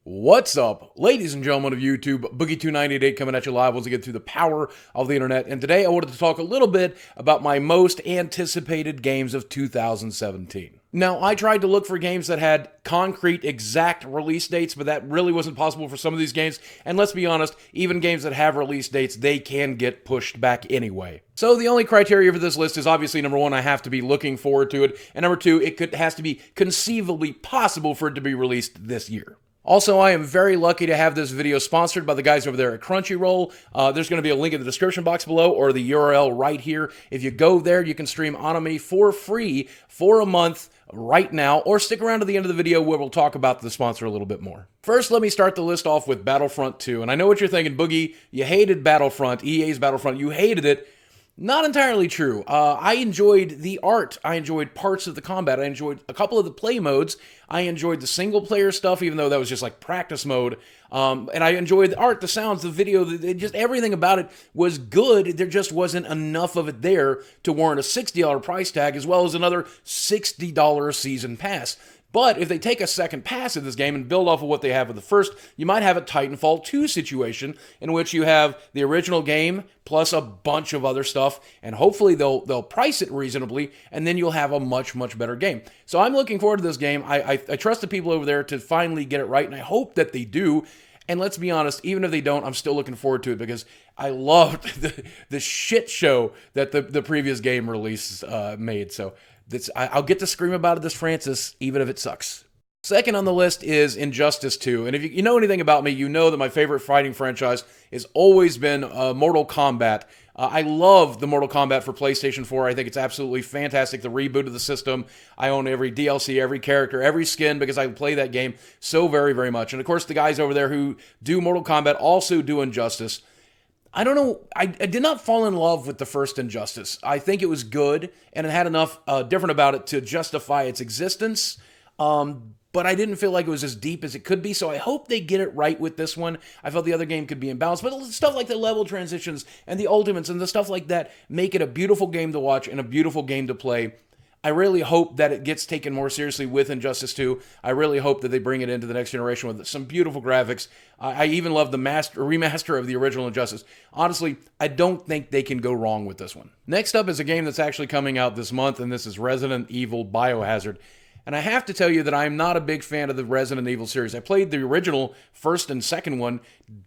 What's up, ladies and gentlemen of YouTube? Boogie298 coming at you live once again through the power of the internet. And today I wanted to talk a little bit about my most anticipated games of 2017. Now, I tried to look for games that had concrete, exact release dates, but that really wasn't possible for some of these games. And let's be honest, even games that have release dates, they can get pushed back anyway. So the only criteria for this list is obviously, number one, I have to be looking forward to it. And number two, has to be conceivably possible for it to be released this year. Also, I am very lucky to have this video sponsored by the guys over there at Crunchyroll. There's going to be a link in the description box below or the URL right here. If you go there, you can stream anime for free for a month right now, or stick around to the end of the video where we'll talk about the sponsor a little bit more. First, let me start the list off with Battlefront 2. And I know what you're thinking, Boogie, you hated Battlefront, EA's Battlefront, you hated it. Not entirely true. I enjoyed the art. I enjoyed parts of the combat. I enjoyed a couple of the play modes. I enjoyed the single-player stuff, even though that was just like practice mode. And I enjoyed the art, the sounds, the video, just everything about it was good. There just wasn't enough of it there to warrant a $60 price tag, as well as another $60 season pass. But if they take a second pass at this game and build off of what they have with the first, you might have a Titanfall 2 situation in which you have the original game plus a bunch of other stuff, and hopefully they'll price it reasonably, and then you'll have a much, much better game. So I'm looking forward to this game. I trust the people over there to finally get it right, and I hope that they do. And let's be honest, even if they don't, I'm still looking forward to it because I loved the shit show that the previous game release made. So I'll get to scream about it this Francis, even if it sucks. Second on the list is Injustice 2. And if you know anything about me, you know that my favorite fighting franchise has always been Mortal Kombat. I love the Mortal Kombat for PlayStation 4. I think it's absolutely fantastic. The reboot of the system. I own every DLC, every character, every skin because I play that game so very, very much. And of course, the guys over there who do Mortal Kombat also do Injustice. I don't know, I did not fall in love with the first Injustice. I think it was good, and it had enough different about it to justify its existence, but I didn't feel like it was as deep as it could be, so I hope they get it right with this one. I felt the other game could be imbalanced, but stuff like the level transitions and the ultimates and the stuff like that make it a beautiful game to watch and a beautiful game to play. I really hope that it gets taken more seriously with Injustice 2. I really hope that they bring it into the next generation with some beautiful graphics. I even love the remaster of the original Injustice. Honestly, I don't think they can go wrong with this one. Next up is a game that's actually coming out this month, and this is Resident Evil Biohazard. And I have to tell you that I'm not a big fan of the Resident Evil series. I played the original first and second one,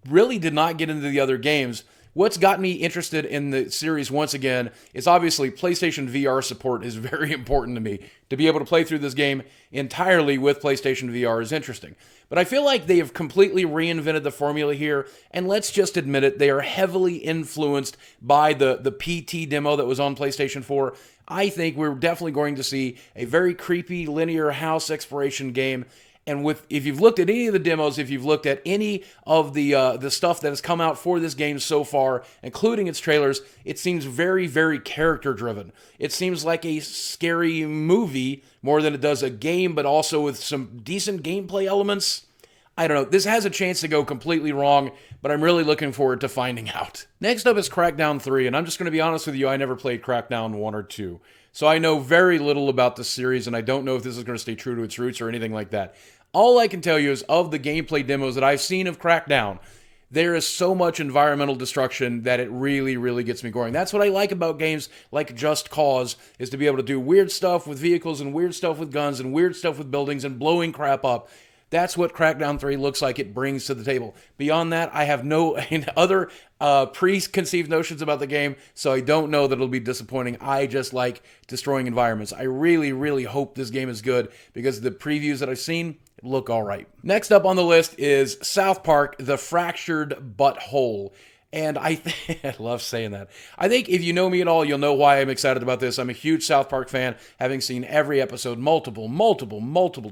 really did not get into the other games. What's got me interested in the series once again is obviously PlayStation VR support is very important to me. To be able to play through this game entirely with PlayStation VR is interesting. But I feel like they have completely reinvented the formula here, and let's just admit it, they are heavily influenced by the PT demo that was on PlayStation 4. I think we're definitely going to see a very creepy linear house exploration game. And if you've looked at any of the demos, if you've looked at any of the stuff that has come out for this game so far, including its trailers, it seems very, very character-driven. It seems like a scary movie more than it does a game, but also with some decent gameplay elements. I don't know. This has a chance to go completely wrong, but I'm really looking forward to finding out. Next up is Crackdown 3, and I'm just going to be honest with you, I never played Crackdown 1 or 2. So I know very little about the series, and I don't know if this is going to stay true to its roots or anything like that. All I can tell you is of the gameplay demos that I've seen of Crackdown, there is so much environmental destruction that it really, really gets me going. That's what I like about games like Just Cause, is to be able to do weird stuff with vehicles and weird stuff with guns and weird stuff with buildings and blowing crap up. That's what Crackdown 3 looks like it brings to the table. Beyond that, I have no other preconceived notions about the game, so I don't know that it'll be disappointing. I just like destroying environments. I really, really hope this game is good because the previews that I've seen look all right. Next up on the list is South Park: The Fractured Butthole. And I love saying that. I think if you know me at all, you'll know why I'm excited about this. I'm a huge South Park fan, having seen every episode multiple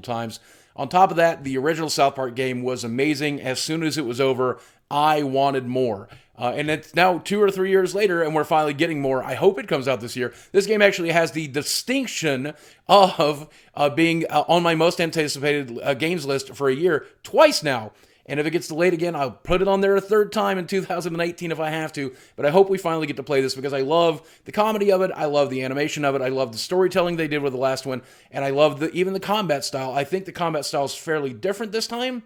times. On top of that, the original South Park game was amazing. As soon as it was over, I wanted more. And it's now 2 or 3 years later, and we're finally getting more. I hope it comes out this year. This game actually has the distinction of being on my most anticipated games list for a year twice now. And if it gets delayed again, I'll put it on there a third time in 2018 if I have to. But I hope we finally get to play this because I love the comedy of it. I love the animation of it. I love the storytelling they did with the last one. And I love even the combat style. I think the combat style is fairly different this time.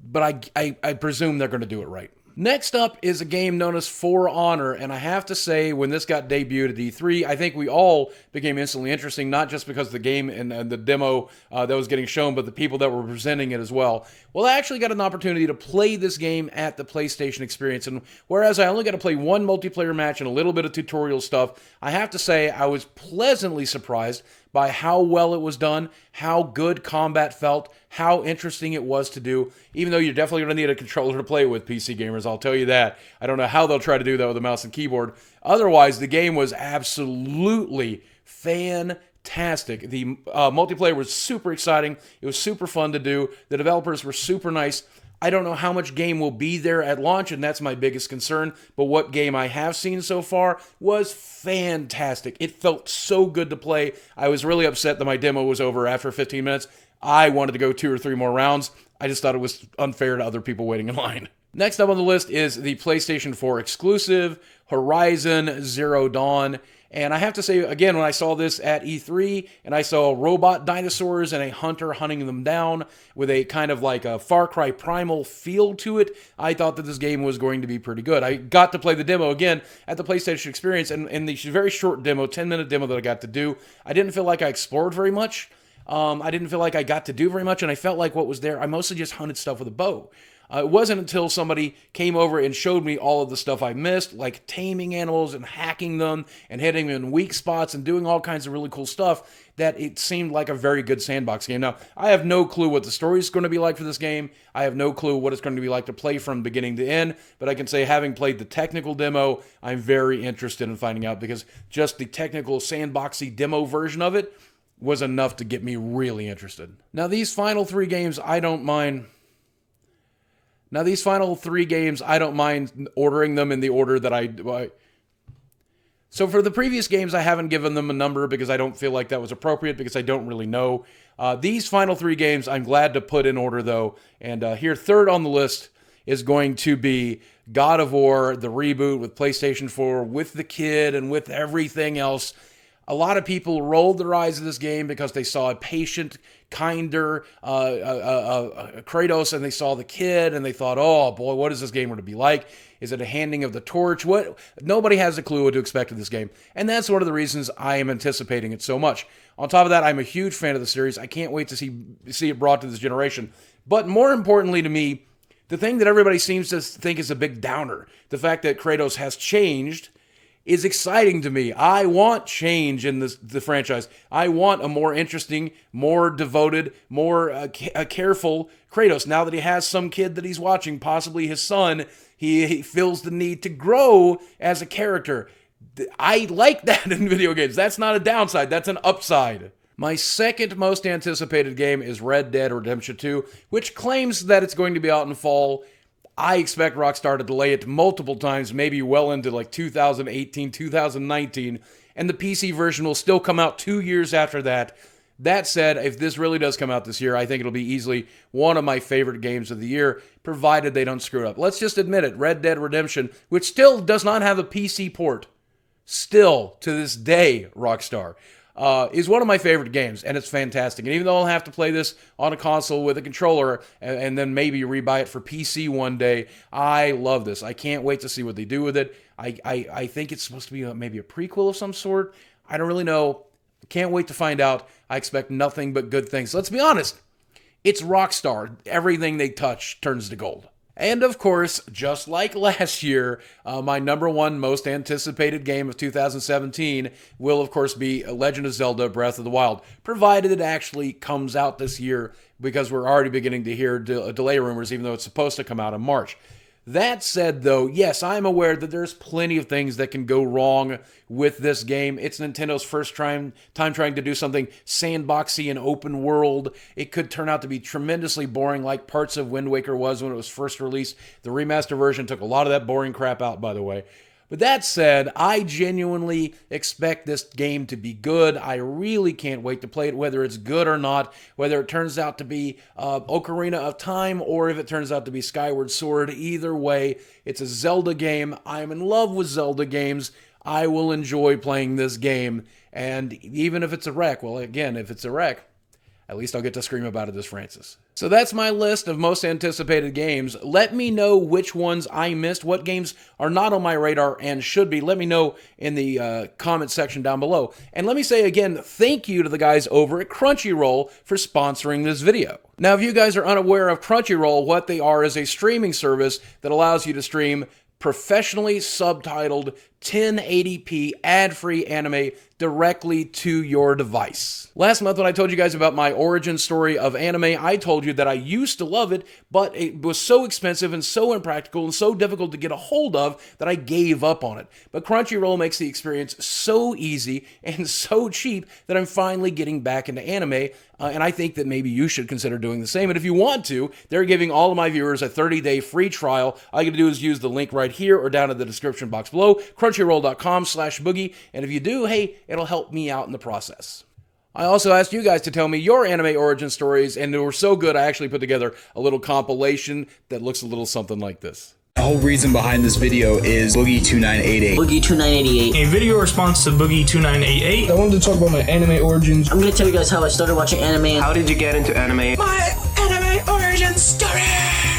but I presume they're going to do it right. Next up is a game known as For Honor, and I have to say, when this got debuted at E3, I think we all became instantly interesting, not just because of the game and the demo that was getting shown, but the people that were presenting it as well. Well, I actually got an opportunity to play this game at the PlayStation Experience, and whereas I only got to play one multiplayer match and a little bit of tutorial stuff, I have to say I was pleasantly surprised by how well it was done, how good combat felt, how interesting it was to do, even though you're definitely going to need a controller to play with, PC gamers, I'll tell you that. I don't know how they'll try to do that with a mouse and keyboard. Otherwise, the game was absolutely fantastic. The multiplayer was super exciting. It was super fun to do. The developers were super nice. I don't know how much game will be there at launch, and that's my biggest concern, but what game I have seen so far was fantastic. It felt so good to play. I was really upset that my demo was over after 15 minutes. I wanted to go 2 or 3 more rounds. I just thought it was unfair to other people waiting in line. Next up on the list is the PlayStation 4 exclusive, Horizon Zero Dawn. And I have to say, again, when I saw this at E3, and I saw robot dinosaurs and a hunter hunting them down with a kind of like a Far Cry Primal feel to it, I thought that this game was going to be pretty good. I got to play the demo again at the PlayStation Experience, and in the very short demo, 10-minute demo that I got to do, I didn't feel like I explored very much. I didn't feel like I got to do very much, and I felt like what was there, I mostly just hunted stuff with a bow. It wasn't until somebody came over and showed me all of the stuff I missed, like taming animals and hacking them and hitting them in weak spots and doing all kinds of really cool stuff, that it seemed like a very good sandbox game. Now, I have no clue what the story is going to be like for this game. I have no clue what it's going to be like to play from beginning to end, but I can say, having played the technical demo, I'm very interested in finding out, because just the technical sandboxy demo version of it was enough to get me really interested. Now, these final 3 games, I don't mind ordering them in the order that I. So for the previous games, I haven't given them a number because I don't feel like that was appropriate, because I don't really know. These final 3 games, I'm glad to put in order, though. And here, third on the list is going to be God of War, the reboot with PlayStation 4, with the kid and with everything else. A lot of people rolled their eyes at this game because they saw a patient, kinder Kratos, and they saw the kid, and they thought, oh boy, what is this game going to be like? Is it a handing of the torch? What? Nobody has a clue what to expect of this game, and that's one of the reasons I am anticipating it so much. On top of that, I'm a huge fan of the series. I can't wait to see it brought to this generation. But more importantly to me, the thing that everybody seems to think is a big downer, the fact that Kratos has changed, is exciting to me. I want change in the franchise. I want a more interesting, more devoted, more careful Kratos. Now that he has some kid that he's watching, possibly his son, he feels the need to grow as a character. I like that in video games. That's not a downside. That's an upside. My second most anticipated game is Red Dead Redemption 2, which claims that it's going to be out in fall. I expect Rockstar to delay it multiple times, maybe well into like 2018, 2019, and the PC version will still come out 2 years after that. That said, if this really does come out this year, I think it'll be easily one of my favorite games of the year, provided they don't screw it up. Let's just admit it, Red Dead Redemption, which still does not have a PC port, still to this day, Rockstar, is one of my favorite games, and it's fantastic. And even though I'll have to play this on a console with a controller and then maybe rebuy it for PC one day, I love this. I can't wait to see what they do with it. I think it's supposed to be maybe a prequel of some sort. I don't really know. Can't wait to find out. I expect nothing but good things. Let's be honest. It's Rockstar. Everything they touch turns to gold. And of course, just like last year, my number 1 most anticipated game of 2017 will of course be Legend of Zelda Breath of the Wild, provided it actually comes out this year, because we're already beginning to hear delay rumors, even though it's supposed to come out in March. That said, though, yes, I'm aware that there's plenty of things that can go wrong with this game. It's Nintendo's first time trying to do something sandboxy and open world. It could turn out to be tremendously boring, like parts of Wind Waker was when it was first released. The remaster version took a lot of that boring crap out, by the way. But that said, I genuinely expect this game to be good. I really can't wait to play it, whether it's good or not, whether it turns out to be Ocarina of Time or if it turns out to be Skyward Sword. Either way, it's a Zelda game. I'm in love with Zelda games. I will enjoy playing this game. And even if it's a wreck, well, again, if it's a wreck, At least I'll get to scream about it as Francis. So that's my list of most anticipated games. Let me know which ones I missed, what games are not on my radar and should be. Let me know in the comment section down below. And let me say again, thank you to the guys over at Crunchyroll for sponsoring this video. Now, if you guys are unaware of Crunchyroll, what they are is a streaming service that allows you to stream professionally subtitled 1080p ad-free anime directly to your device. Last month when I told you guys about my origin story of anime, I told you that I used to love it, but it was so expensive and so impractical and so difficult to get a hold of that I gave up on it. But Crunchyroll makes the experience so easy and so cheap that I'm finally getting back into anime, and I think that maybe you should consider doing the same. And if you want to, they're giving all of my viewers a 30-day free trial. All you gotta do is use the link right here or down in the description box below, crunchyroll.com/boogie, and if you do, hey, it'll help me out in the process. I also asked you guys to tell me your anime origin stories, and they were so good I actually put together a little compilation that looks a little something like this. The whole reason behind this video is Boogie2988. Boogie2988. A video response to Boogie2988. I wanted to talk about my anime origins. I'm gonna tell you guys how I started watching anime. How did you get into anime? My anime origin story!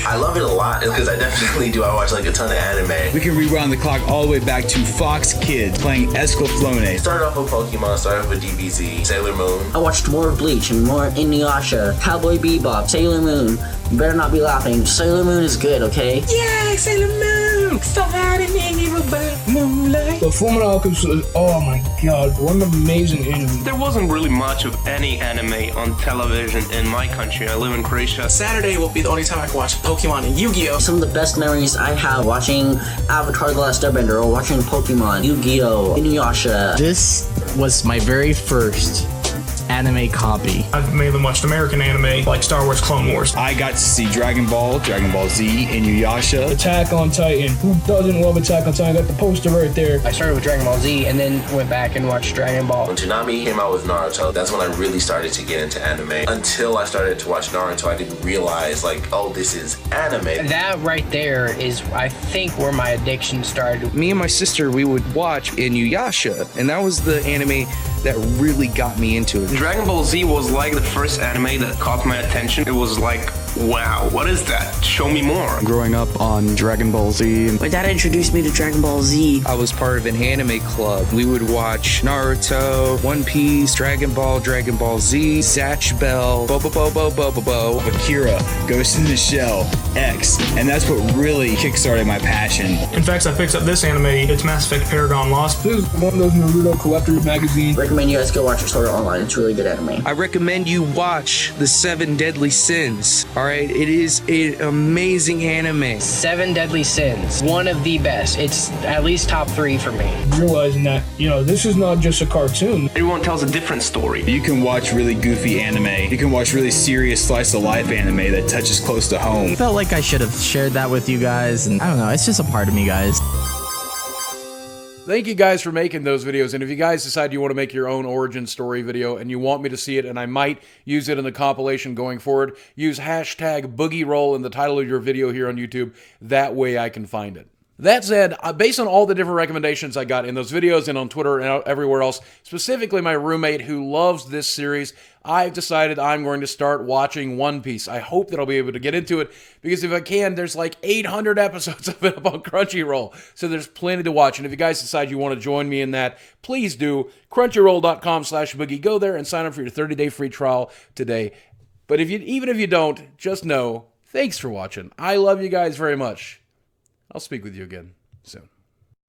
I love it a lot because I definitely do. I watch like a ton of anime. We can rewind the clock all the way back to Fox Kids playing Escaflowne. Started off with Pokemon, started off with DBZ, Sailor Moon. I watched more Bleach and more Inuyasha, Cowboy Bebop, Sailor Moon. You better not be laughing. Sailor Moon is good, okay? Yay, Sailor Moon! Fighting evil by moonlight. The Fullmetal Alchemist was, oh my god, what an amazing anime. There wasn't really much of any anime on television in my country. I live in Croatia. Saturday will be the only time I can watch Pokemon and Yu-Gi-Oh! Some of the best memories I have watching Avatar: The Last Airbender or watching Pokemon, Yu-Gi-Oh!, Inuyasha. This was my very first anime copy. I've mainly watched American anime like Star Wars Clone Wars. I got to see Dragon Ball Z, Inuyasha. Attack on Titan. Who doesn't love Attack on Titan? Got the poster right there. I started with Dragon Ball Z and then went back and watched Dragon Ball. When Toonami came out with Naruto, that's when I really started to get into anime. Until I started to watch Naruto, I didn't realize like, oh, this is anime. That right there is, I think, where my addiction started. Me and my sister, we would watch Inuyasha, and that was the anime that really got me into it. Dragon Ball Z was like the first anime that caught my attention. It was like, wow, what is that? Show me more. Growing up on Dragon Ball Z, My dad introduced me to Dragon Ball Z. I was part of an anime club. We would watch Naruto, One Piece, Dragon Ball Z, Zatch Bell, Bobo. Akira, Ghost in the Shell, X, and that's what really kickstarted my passion. In fact, I picked up this anime. It's Mass Effect Paragon Lost. This is one of those Naruto collector's magazines. Recommend you guys go watch it, Sword Art Online. It's really good anime. I recommend you watch The Seven Deadly Sins. All right, it is an amazing anime. Seven Deadly Sins, one of the best. It's at least top 3 for me. Realizing that, this is not just a cartoon. Everyone tells a different story. You can watch really goofy anime. You can watch really serious slice of life anime that touches close to home. Felt like I should have shared that with you guys, and I don't know, it's just a part of me, guys. Thank you guys for making those videos, and if you guys decide you want to make your own origin story video and you want me to see it, and I might use it in the compilation going forward, use hashtag BoogieRoll in the title of your video here on YouTube. That way I can find it. That said, based on all the different recommendations I got in those videos and on Twitter and everywhere else, specifically my roommate who loves this series, I've decided I'm going to start watching One Piece. I hope that I'll be able to get into it, because if I can, there's like 800 episodes of it up on Crunchyroll, so there's plenty to watch. And if you guys decide you want to join me in that, please do. Crunchyroll.com/boogie. Go there and sign up for your 30-day free trial today. But even if you don't, just know, thanks for watching. I love you guys very much. I'll speak with you again soon.